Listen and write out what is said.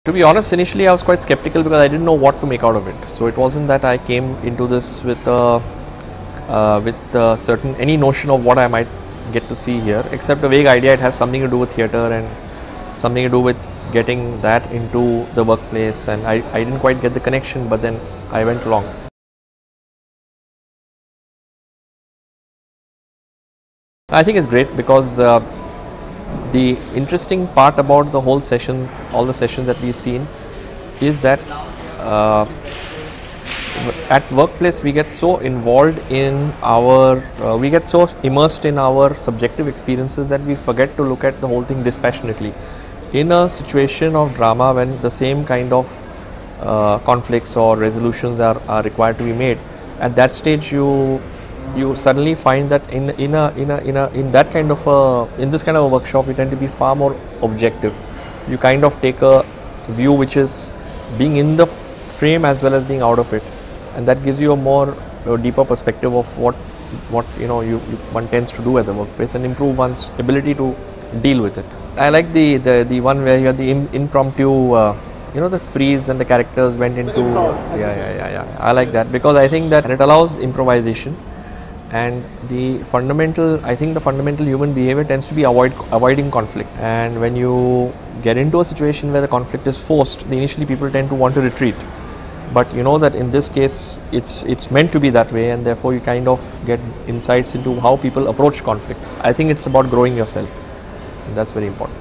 To be honest, initially I was quite skeptical because I didn't know what to make out of it. So it wasn't that I came into this with certain any notion of what I might get to see here, except a vague idea it has something to do with theatre and something to do with getting that into the workplace, and I didn't quite get the connection, but then I went along. I think it's great because the interesting part about the whole session, all the sessions that we've seen, is that at workplace we get so involved in our, we get so immersed in our subjective experiences that we forget to look at the whole thing dispassionately. In a situation of drama, when the same kind of conflicts or resolutions are required to be made, at that stage you suddenly find that in this kind of a workshop you tend to be far more objective. You kind of take a view which is being in the frame as well as being out of it, and that gives you a deeper perspective of what one tends to do at the workplace and improve one's ability to deal with it. I like the one where you have the impromptu the freeze and the characters went into I like that because I think that it allows improvisation. And the fundamental human behavior tends to be avoiding conflict, and when you get into a situation where the conflict is forced, initially people tend to want to retreat, but you know that in this case it's meant to be that way, and therefore you kind of get insights into how people approach conflict. I think it's about growing yourself, and that's very important.